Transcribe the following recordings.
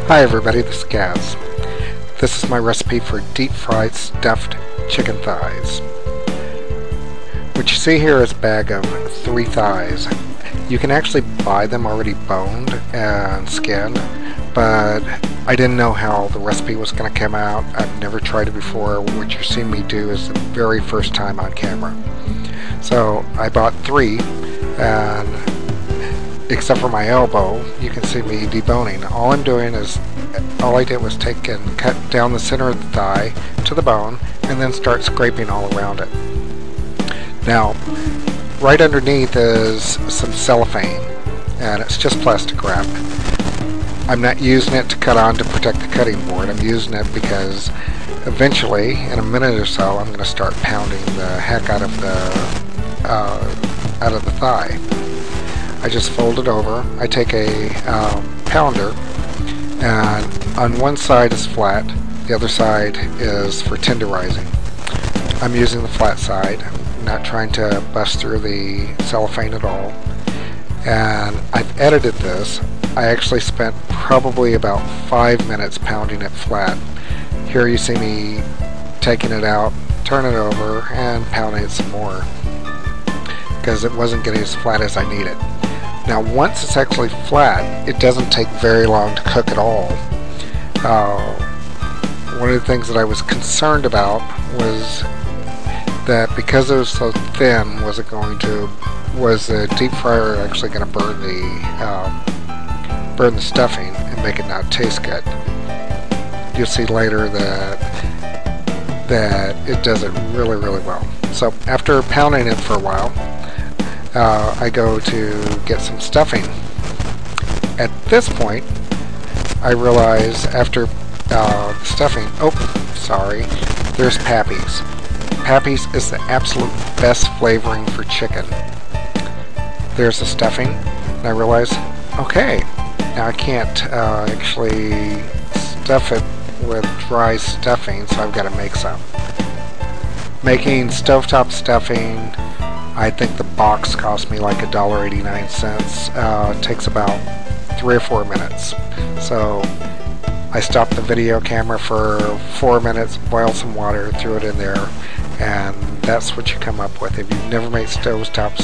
Hi everybody, this is Gaz. This is my recipe for deep fried stuffed chicken thighs. What you see here is a bag of 3 thighs. You can actually buy them already boned and skinned, but I didn't know how the recipe was going to come out. I've never tried it before. What you're seeing me do is the very first time on camera. So I bought 3, and except for my elbow, you can see me deboning. All I did was take and cut down the center of the thigh to the bone and then start scraping all around it. Now, right underneath is some cellophane, and it's just plastic wrap. I'm not using it to cut on to protect the cutting board. I'm using it because eventually, in a minute or so, I'm going to start pounding the heck out of the thigh. I just fold it over. I take a pounder, and on one side is flat, the other side is for tenderizing. I'm using the flat side. I'm not trying to bust through the cellophane at all. And I've edited this. I actually spent probably about 5 minutes pounding it flat. Here you see me taking it out, turn it over, and pounding it some more because it wasn't getting as flat as I needed. Now, once it's actually flat, it doesn't take very long to cook at all. One of the things that I was concerned about was that because it was so thin, was the deep fryer actually going to burn the stuffing and make it not taste good? You'll see later that it does it really, really well. So after pounding it for a while, I go to get some stuffing. At this point, I realize after stuffing, there's Pappy's. Pappy's is the absolute best flavoring for chicken. There's the stuffing, and I realize, okay, now I can't actually stuff it with dry stuffing, so I've got to make some. Making stovetop stuffing, I think the box cost me like $1.89. It takes about 3 or 4 minutes. So I stopped the video camera for 4 minutes, boiled some water, threw it in there, and that's what you come up with. If you've never made stovetop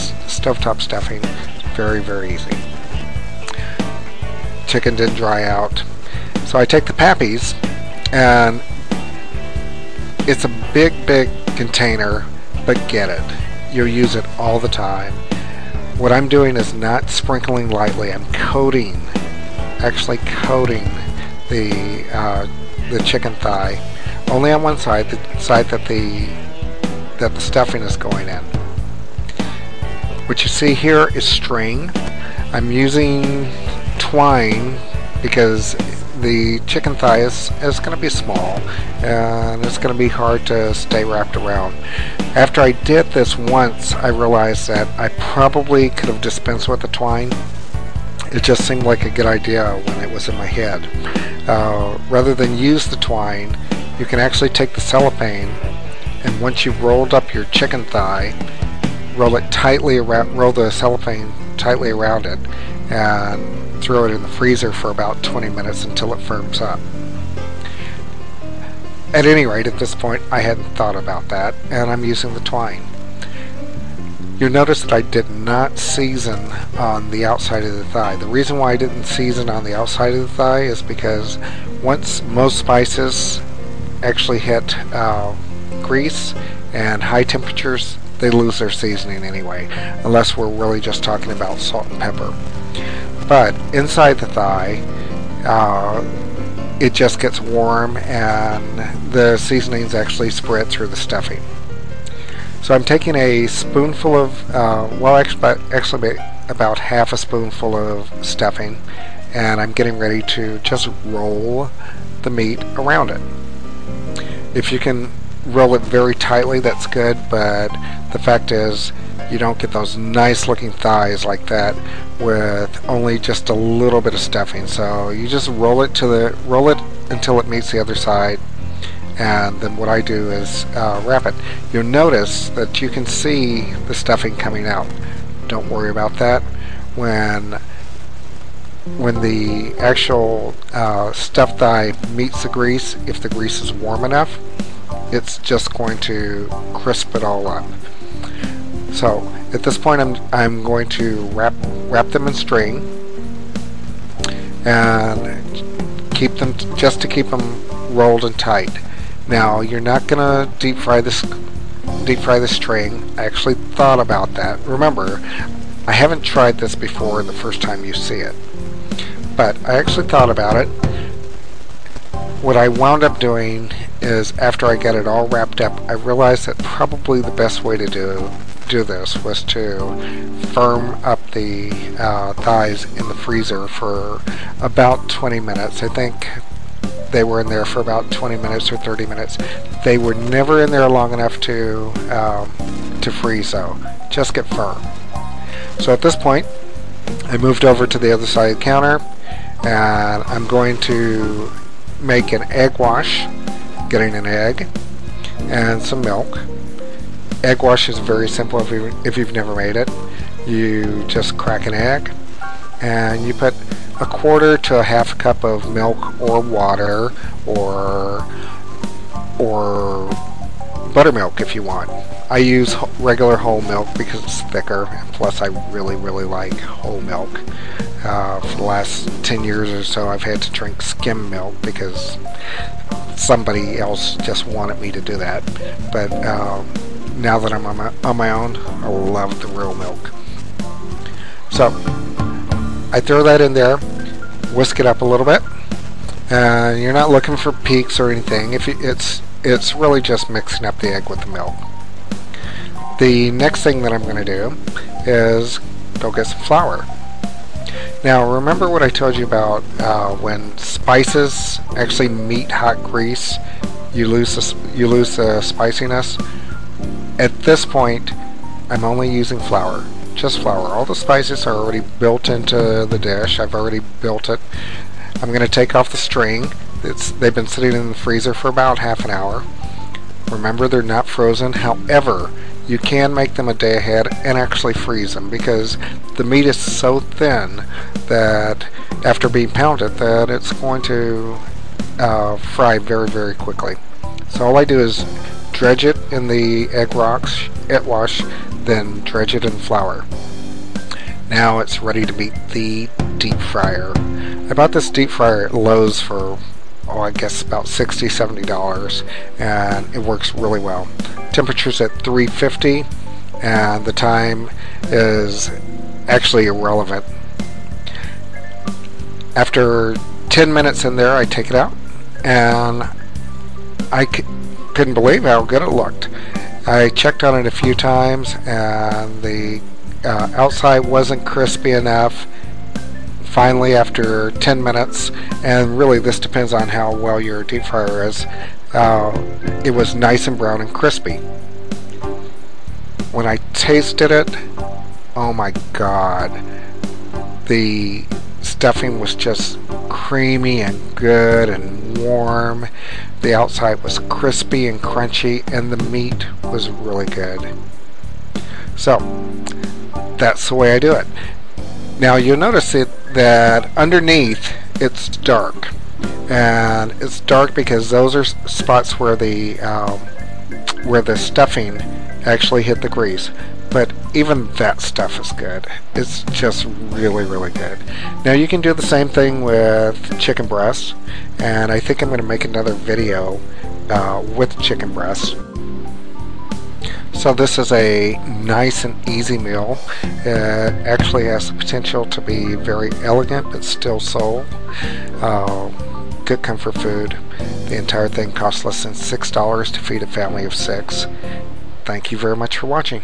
stuffing, it's very, very easy. Chicken didn't dry out. So I take the Pappy's, and it's a big, big container, but get it. You'll use it all the time. What I'm doing is not sprinkling lightly. I'm actually coating the chicken thigh only on one side, the side that the stuffing is going in. What you see here is string. I'm using twine because the chicken thigh is going to be small and it's going to be hard to stay wrapped around. After I did this once, I realized that I probably could have dispensed with the twine. It just seemed like a good idea when it was in my head. Rather than use the twine, you can actually take the cellophane, and once you've rolled up your chicken thigh, roll the cellophane tightly around it, and throw it in the freezer for about 20 minutes until it firms up. At any rate, at this point, I hadn't thought about that, and I'm using the twine. You'll notice that I did not season on the outside of the thigh. The reason why I didn't season on the outside of the thigh is because once most spices actually hit grease and high temperatures, they lose their seasoning anyway, unless we're really just talking about salt and pepper. But inside the thigh, it just gets warm and the seasonings actually spread through the stuffing. So I'm taking a spoonful of, actually about half a spoonful of stuffing, and I'm getting ready to just roll the meat around it. If you can roll it very tightly, that's good, but the fact is you don't get those nice looking thighs like that with only just a little bit of stuffing. So you just roll it until it meets the other side, and then what I do is wrap it. You'll notice that you can see the stuffing coming out. Don't worry about that. When when the actual stuffed thigh meets the grease, if the grease is warm enough, it's just going to crisp it all up. So at this point, I'm going to wrap them in string and keep them just to keep them rolled and tight. Now you're not gonna deep fry the string. I actually thought about that. Remember, I haven't tried this before the first time you see it, but I actually thought about it. What I wound up doing is, after I got it all wrapped up, I realized that probably the best way to do this was to firm up the thighs in the freezer for about 20 minutes. I think they were in there for about 20 minutes or 30 minutes. They were never in there long enough to freeze, though. Just get firm. So at this point, I moved over to the other side of the counter, and I'm going to make an egg wash, getting an egg and some milk. Egg wash is very simple if you've never made it. You just crack an egg and you put a quarter to a half cup of milk or water or buttermilk if you want. I use regular whole milk because it's thicker, and plus I really like whole milk. For the last 10 years or so, I've had to drink skim milk because somebody else just wanted me to do that. But now that I'm on my own, I love the real milk. So I throw that in there, whisk it up a little bit, and you're not looking for peaks or anything. It's really just mixing up the egg with the milk. The next thing that I'm going to do is go get some flour. Now remember what I told you about when spices actually meet hot grease, you lose the spiciness. At this point, I'm only using flour, just flour. All the spices are already built into the dish. I've already built it. I'm going to take off the string. They've been sitting in the freezer for about half an hour. Remember, they're not frozen. However, you can make them a day ahead and actually freeze them, because the meat is so thin that after being pounded that it's going to fry very quickly. So all I do is dredge it in the egg wash, then dredge it in flour. Now it's ready to meet the deep fryer. I bought this deep fryer at Lowe's for I guess about $60–70, and it works really well. Temperature's at 350, and the time is actually irrelevant. After 10 minutes in there, I take it out, and I couldn't believe how good it looked. I checked on it a few times, and the outside wasn't crispy enough. Finally, after 10 minutes, and really this depends on how well your deep fryer is, it was nice and brown and crispy. When I tasted it, oh my god, the stuffing was just creamy and good and warm. The outside was crispy and crunchy, and the meat was really good. So that's the way I do it. Now you'll notice that underneath it's dark, and it's dark because those are spots where the stuffing actually hit the grease. But even that stuff is good. It's just really good. Now you can do the same thing with chicken breasts, and I think I'm going to make another video with chicken breasts. So this is a nice and easy meal. It actually has the potential to be very elegant but still soul. Good comfort food. The entire thing costs less than $6 to feed a family of 6. Thank you very much for watching.